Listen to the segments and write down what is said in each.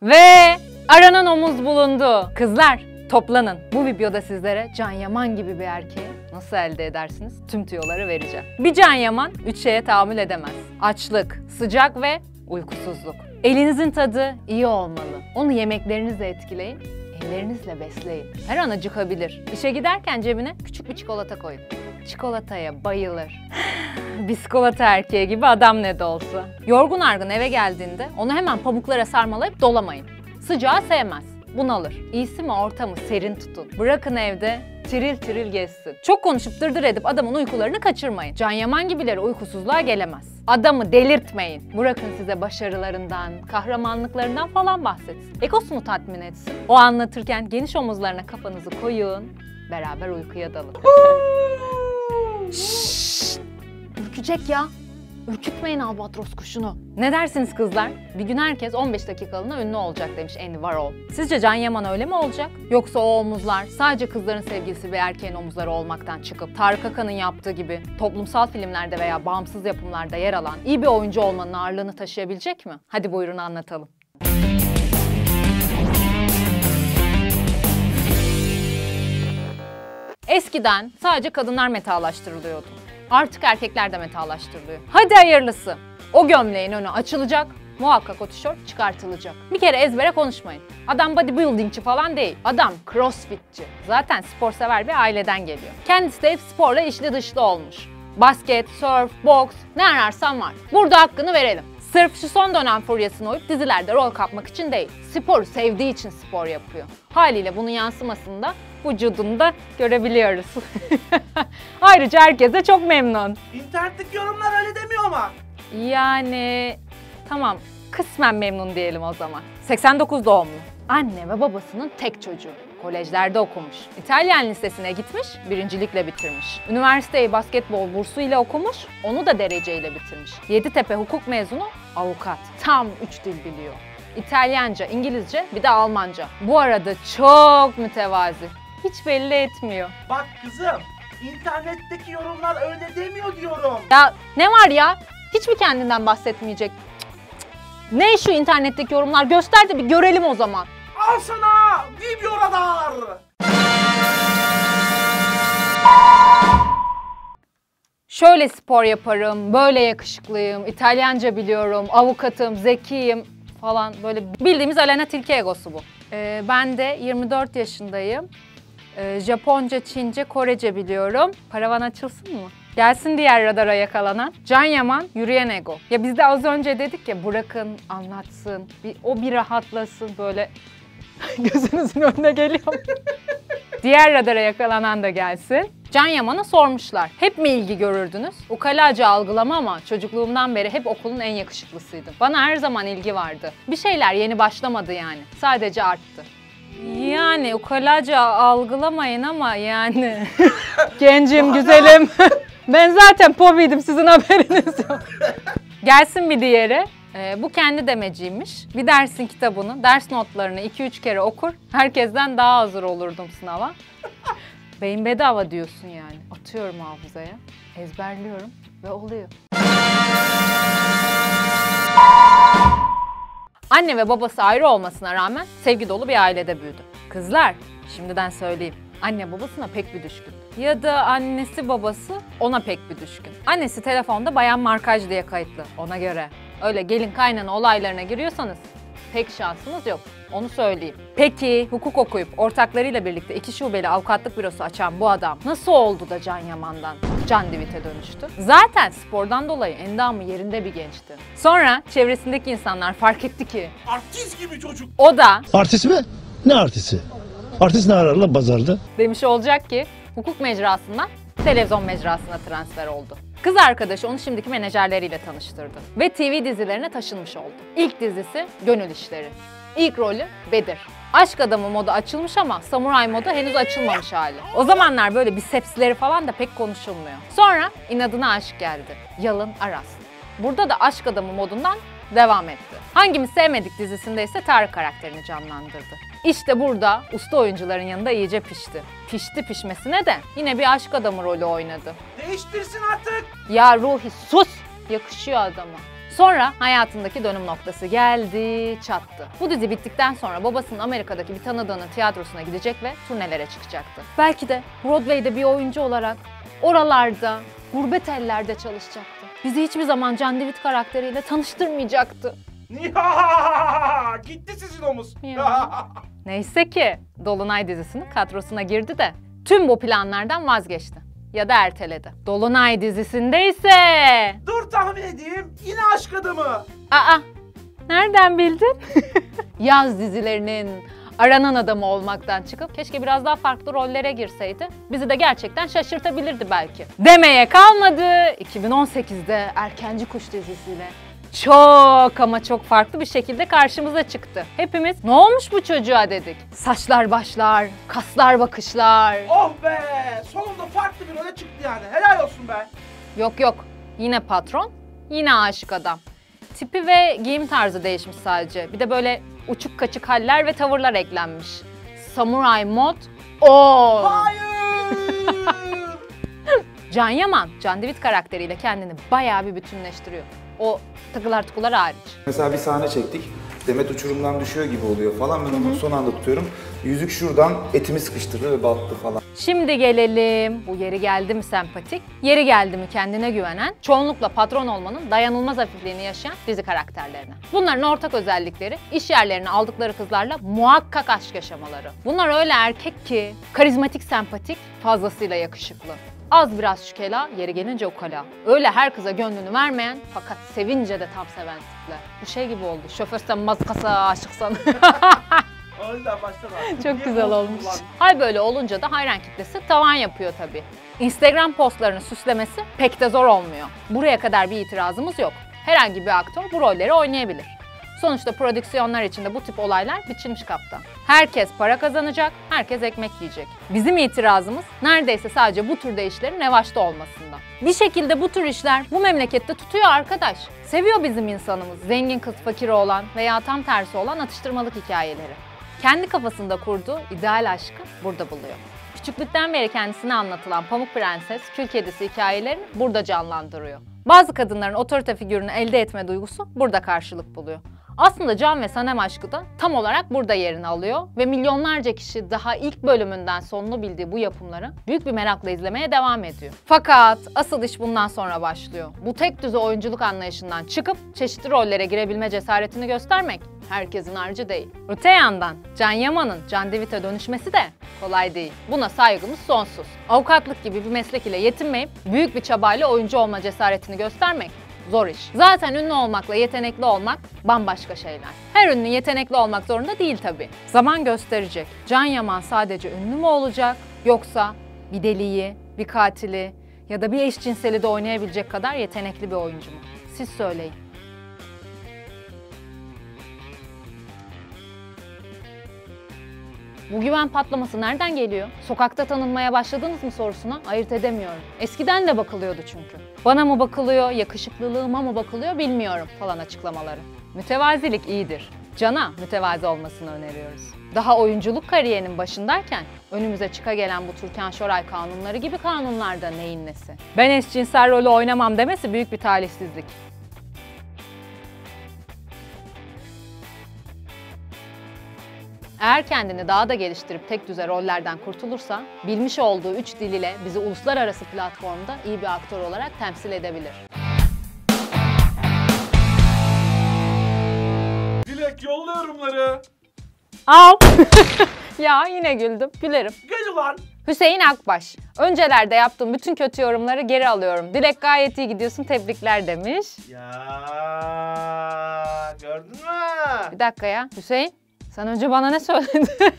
Ve aranan omuz bulundu. Kızlar toplanın. Bu videoda sizlere Can Yaman gibi bir erkeği nasıl elde edersiniz? Tüm tüyoları vereceğim. Bir Can Yaman 3 şeye tahammül edemez. Açlık, sıcak ve uykusuzluk. Elinizin tadı iyi olmalı. Onu yemeklerinizle etkileyin, ellerinizle besleyin. Her an acıkabilir. İşe giderken cebine küçük bir çikolata koyun. Çikolataya bayılır. Biskolata erkeği gibi adam ne de olsa. Yorgun argın eve geldiğinde onu hemen pamuklara sarmalayıp dolamayın. Sıcağı sevmez. Bunalır. İyisi mi ortamı serin tutun. Bırakın evde tiril tiril gezsin. Çok konuşup dırdır edip adamın uykularını kaçırmayın. Can Yaman gibileri uykusuzluğa gelemez. Adamı delirtmeyin. Bırakın size başarılarından, kahramanlıklarından falan bahsetsin. Egosunu tatmin etsin. O anlatırken geniş omuzlarına kafanızı koyun. Beraber uykuya dalın. Şşşt! Ürkecek ya. Ürkütmeyin albatros kuşunu. Ne dersiniz kızlar? Bir gün herkes 15 dakikalığına ünlü olacak demiş Andy Warhol. Sizce Can Yaman öyle mi olacak? Yoksa o omuzlar sadece kızların sevgilisi ve erkeğin omuzları olmaktan çıkıp Tarık Akan'ın yaptığı gibi toplumsal filmlerde veya bağımsız yapımlarda yer alan iyi bir oyuncu olmanın ağırlığını taşıyabilecek mi? Hadi buyurun anlatalım. Eskiden sadece kadınlar metalaştırılıyordu. Artık erkekler de metalaştırılıyor. Hadi hayırlısı. O gömleğin önü açılacak, muhakkak o tişört çıkartılacak. Bir kere ezbere konuşmayın. Adam bodybuildingçi falan değil. Adam crossfitçi. Zaten spor sever bir aileden geliyor. Kendisi de hep sporla içli dışlı olmuş. Basket, surf, boks ne ararsan var. Burada hakkını verelim. Sırf şu son dönem furyasına uyup dizilerde rol kapmak için değil. Sporu sevdiği için spor yapıyor. Haliyle bunun yansımasını da vücudunda görebiliyoruz. Ayrıca herkes de çok memnun. İnternetteki yorumlar öyle demiyor ama. Yani tamam kısmen memnun diyelim o zaman. 89 doğumlu. Anne ve babasının tek çocuğu. Kolejlerde okumuş. İtalyan lisesine gitmiş, birincilikle bitirmiş. Üniversiteyi basketbol bursu ile okumuş, onu da dereceyle bitirmiş. Yeditepe hukuk mezunu, avukat. Tam 3 dil biliyor. İtalyanca, İngilizce, bir de Almanca. Bu arada çok mütevazi. Hiç belli etmiyor. Bak kızım, internetteki yorumlar öyle demiyor diyorum. Ya ne var ya? Hiç mi kendinden bahsetmeyecek? Ne şu internetteki yorumlar? Göster de bir görelim o zaman. Al sana video radar. Şöyle spor yaparım, böyle yakışıklıyım, İtalyanca biliyorum, avukatım, zekiyim falan böyle bildiğimiz Alena Tilki egosu bu. Ben de 24 yaşındayım. Japonca, Çince, Korece biliyorum. Paravan açılsın mı? Gelsin diğer radara yakalanan. Can Yaman, yürüyen ego. Ya biz de az önce dedik ya bırakın anlatsın, o bir rahatlasın böyle. Gözünüzün önüne geliyor. Diğer radara yakalanan da gelsin. Can Yaman'a sormuşlar. Hep mi ilgi görürdünüz? Ukalaca algılama ama çocukluğumdan beri hep okulun en yakışıklısıydım. Bana her zaman ilgi vardı. Bir şeyler yeni başlamadı yani. Sadece arttı. Yani ukalaca algılamayın ama yani. Gencim, güzelim. Ben zaten pobiydim, sizin haberiniz yok. Gelsin bir diğeri. Bu kendi demeciymiş. Bir dersin kitabını, ders notlarını 2-3 kere okur. Herkesten daha hazır olurdum sınava. Beyin bedava diyorsun yani. Atıyorum hafızaya, ezberliyorum ve oluyor. Anne ve babası ayrı olmasına rağmen sevgi dolu bir ailede büyüdü. Kızlar, şimdiden söyleyeyim. Anne babasına pek bir düşkün. Ya da annesi babası ona pek bir düşkün. Annesi telefonda bayan markaj diye kayıtlı, ona göre. Öyle gelin kaynana olaylarına giriyorsanız pek şansınız yok. Onu söyleyeyim. Peki hukuk okuyup ortaklarıyla birlikte 2 şubeli avukatlık bürosu açan bu adam nasıl oldu da Can Yaman'dan Can Divit'e dönüştü? Zaten spordan dolayı endamı yerinde bir gençti. Sonra çevresindeki insanlar fark etti ki Artist gibi çocuk. o da Artist mi? Ne artisti? Artist ne arar lan pazarda? demiş olacak ki hukuk mecrasından televizyon mecrasına transfer oldu. Kız arkadaşı onu şimdiki menajerleriyle tanıştırdı ve TV dizilerine taşınmış oldu. İlk dizisi Gönül İşleri. İlk rolü Bedir. Aşk adamı modu açılmış ama samuray modu henüz açılmamış hali. O zamanlar böyle bisepsleri falan da pek konuşulmuyor. Sonra inadına aşk geldi. Yalın Aras. Burada da aşk adamı modundan devam etti. Hangimiz sevmedik dizisinde ise Tarık karakterini canlandırdı. İşte burada usta oyuncuların yanında iyice pişti. Pişti pişmesine de yine bir aşk adamı rolü oynadı. Değiştirsin artık. Ya Ruhi sus! Yakışıyor adama. Sonra hayatındaki dönüm noktası geldi, çattı. Bu dizi bittikten sonra babasının Amerika'daki bir tanıdığının tiyatrosuna gidecek ve turnelere çıkacaktı. Belki de Broadway'de bir oyuncu olarak oralarda, gurbet ellerde çalışacaktı. Bizi hiçbir zaman Can Divit karakteriyle tanıştırmayacaktı. Ya, gitti sizin omuz. Ya. Neyse ki Dolunay dizisinin kadrosuna girdi de tüm bu planlardan vazgeçti. Ya da erteledi. Dolunay dizisinde ise... Dur tahmin edeyim. Yine aşk adamı. Aa, nereden bildin? Yaz dizilerinin aranan adamı olmaktan çıkıp keşke biraz daha farklı rollere girseydi. Bizi de gerçekten şaşırtabilirdi belki. Demeye kalmadı. 2018'de Erkenci Kuş dizisiyle çok ama çok farklı bir şekilde karşımıza çıktı. Hepimiz ne olmuş bu çocuğa dedik. Saçlar başlar, kaslar bakışlar. Oh be! Sonunda farklı bir role çıktı yani. Helal olsun be. Yok yok, yine patron, yine aşık adam. Tipi ve giyim tarzı değişmiş sadece. Bir de böyle uçuk kaçık haller ve tavırlar eklenmiş. Samuray mod on. Hayır! Can Yaman, Can Divit karakteriyle kendini bayağı bir bütünleştiriyor. O takılar tukular hariç. Mesela bir sahne çektik. Demet uçurumdan düşüyor gibi oluyor falan. Ben onu son anda tutuyorum. Yüzük şuradan etimi sıkıştırdı ve battı falan. Şimdi gelelim. Bu yeri geldi mi sempatik, yeri geldi mi kendine güvenen, çoğunlukla patron olmanın dayanılmaz hafifliğini yaşayan dizi karakterlerine. Bunların ortak özellikleri iş yerlerine aldıkları kızlarla muhakkak aşk yaşamaları. Bunlar öyle erkek ki karizmatik, sempatik, fazlasıyla yakışıklı. Az biraz şükela, yeri gelince ukala. Öyle her kıza gönlünü vermeyen fakat sevince de tam seven tipler. Bu şey gibi oldu. Şoförsen mazkasa aşıksan. O yüzden baştan al. Çok güzel olmuş. Hal böyle olunca da hayran kitlesi tavan yapıyor tabii. Instagram postlarını süslemesi pek de zor olmuyor. Buraya kadar bir itirazımız yok. Herhangi bir aktör bu rolleri oynayabilir. Sonuçta prodüksiyonlar içinde bu tip olaylar biçilmiş kaptan. Herkes para kazanacak, herkes ekmek yiyecek. Bizim itirazımız neredeyse sadece bu türde işlerin revaçta olmasında. Bir şekilde bu tür işler bu memlekette tutuyor arkadaş. Seviyor bizim insanımız zengin kız fakiri olan veya tam tersi olan atıştırmalık hikayeleri. Kendi kafasında kurduğu ideal aşkı burada buluyor. Küçüklükten beri kendisine anlatılan Pamuk Prenses, Kül Kedisi hikayelerini burada canlandırıyor. Bazı kadınların otorite figürünü elde etme duygusu burada karşılık buluyor. Aslında Can ve Sanem aşkı da tam olarak burada yerini alıyor ve milyonlarca kişi daha ilk bölümünden sonunu bildiği bu yapımları büyük bir merakla izlemeye devam ediyor. Fakat asıl iş bundan sonra başlıyor. Bu tek düze oyunculuk anlayışından çıkıp çeşitli rollere girebilme cesaretini göstermek herkesin harcı değil. Öte yandan Can Yaman'ın Can Divit'e dönüşmesi de kolay değil. Buna saygımız sonsuz. Avukatlık gibi bir meslek ile yetinmeyip büyük bir çabayla oyuncu olma cesaretini göstermek zor iş. Zaten ünlü olmakla yetenekli olmak bambaşka şeyler. Her ünlü yetenekli olmak zorunda değil tabii. Zaman gösterecek. Can Yaman sadece ünlü mü olacak yoksa bir deliyi, bir katili ya da bir eşcinseli de oynayabilecek kadar yetenekli bir oyuncu mu? Siz söyleyin. Bu güven patlaması nereden geliyor? Sokakta tanınmaya başladınız mı sorusuna ayırt edemiyorum. Eskiden de bakılıyordu çünkü. Bana mı bakılıyor, yakışıklılığıma mı bakılıyor bilmiyorum falan açıklamaları. Mütevazilik iyidir. Can'a mütevazi olmasını öneriyoruz. Daha oyunculuk kariyerinin başındayken önümüze çıka gelen bu Türkan Şoray kanunları gibi kanunlarda neyin nesi? Ben eşcinsel rolü oynamam demesi büyük bir talihsizlik. Eğer kendini daha da geliştirip tek düze rollerden kurtulursa, bilmiş olduğu 3 dil ile bizi uluslararası platformda iyi bir aktör olarak temsil edebilir. Dilek yolla yorumları. Al! Ya yine güldüm, gülerim. Gel ulan. Hüseyin Akbaş, öncelerde yaptığım bütün kötü yorumları geri alıyorum. Dilek gayet iyi gidiyorsun, tebrikler demiş. Ya gördün mü? Bir dakika ya, Hüseyin. Sen önce bana ne söyledin?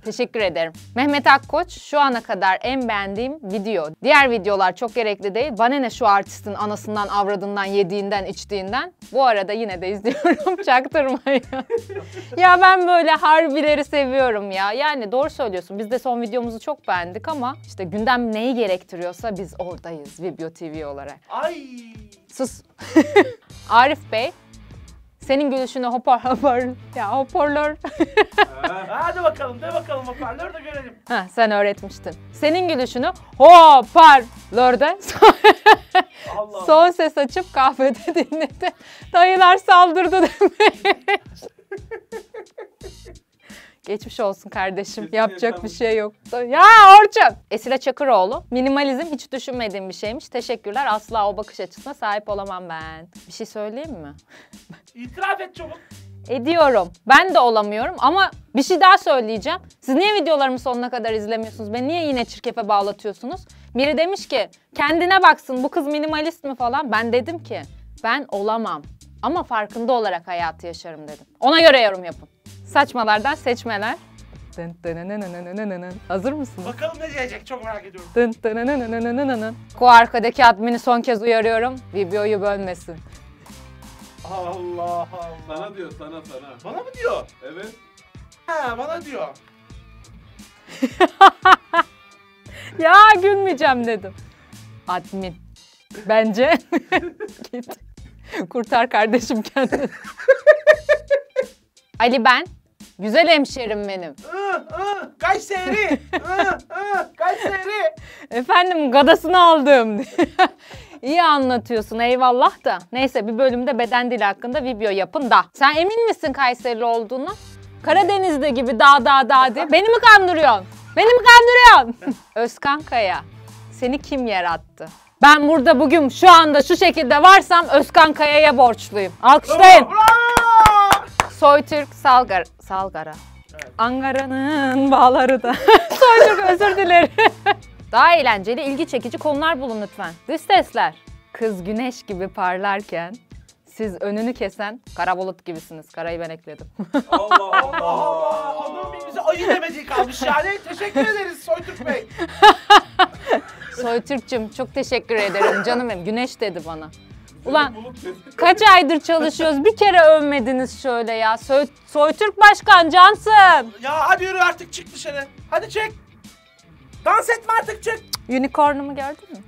Teşekkür ederim. Mehmet Akkoç, şu ana kadar en beğendiğim video. Diğer videolar çok gerekli değil. Bana ne şu artistin anasından, avradından, yediğinden, içtiğinden. Bu arada yine de izliyorum. Çaktırmayın. Ya ben böyle harbileri seviyorum ya. Yani doğru söylüyorsun. Biz de son videomuzu çok beğendik ama işte gündem neyi gerektiriyorsa biz oradayız Vibio TV olarak. Ay. Sus. Arif Bey. Senin gülüşünü hoparlör. Hadi bakalım, de bakalım hoparlör de görelim. Ha, sen öğretmiştin. Senin gülüşünü hoparlörde Allah. Son ses açıp kahvede dinledi. Dayılar saldırdı demiş. Geçmiş olsun kardeşim. Yapacak bir şey yok. Ya Orçun! Esile Çakıroğlu. Minimalizm hiç düşünmediğim bir şeymiş. Teşekkürler. Asla o bakış açısına sahip olamam ben. Bir şey söyleyeyim mi? İtiraf et çabuk. Ediyorum. Ben de olamıyorum ama bir şey daha söyleyeceğim. Siz niye videolarımı sonuna kadar izlemiyorsunuz? Beni niye yine çirkefe bağlatıyorsunuz? Biri demiş ki kendine baksın bu kız minimalist mi falan. Ben dedim ki ben olamam. Ama farkında olarak hayatı yaşarım dedim. Ona göre yorum yapın. Saçmalardan seçmeler. Hazır mısınız? Bakalım ne diyecek, çok merak ediyorum. Bu arkadaki admini son kez uyarıyorum. Videoyu bölmesin. Allah Allah. Sana diyor, sana. Bana mı diyor? Evet. Ha, bana diyor. Ya gülmeyeceğim dedim. Admin. Bence git. Kurtar kardeşim kendini. Ali ben. Güzel hemşerim benim. Kayseri. Kayseri. Efendim gadasını aldım. İyi anlatıyorsun eyvallah da. Neyse bir bölümde beden dili hakkında video yapın da. Sen emin misin Kayserili olduğunu? Karadeniz'de gibi dağ diye. Beni mi kandırıyorsun? Beni mi kandırıyorsun? Özkan Kaya. Seni kim yarattı? Ben burada bugün şu anda şu şekilde varsam Özkan Kaya'ya borçluyum. Alkışlayın. Soytürk Salgara. Evet. Ankara'nın bağları da. Soytürk özür dilerim. Daha eğlenceli, ilgi çekici konular bulun lütfen. Dış sesler. Kız güneş gibi parlarken siz önünü kesen kara bulut gibisiniz. Karayı ben ekledim. Allah Allah Allah. Hanım bize ayı demediği kalmış yani. Teşekkür ederiz Soytürk Bey. Soytürk'cüm çok teşekkür ederim canım benim. Güneş dedi bana. Ulan kaç aydır çalışıyoruz bir kere övmediniz şöyle ya. Soytürk Başkan cansın. Ya hadi yürü artık, çık dışarı. Hadi çık. Dans etme artık, çık. Unicorn'umu gördün mü?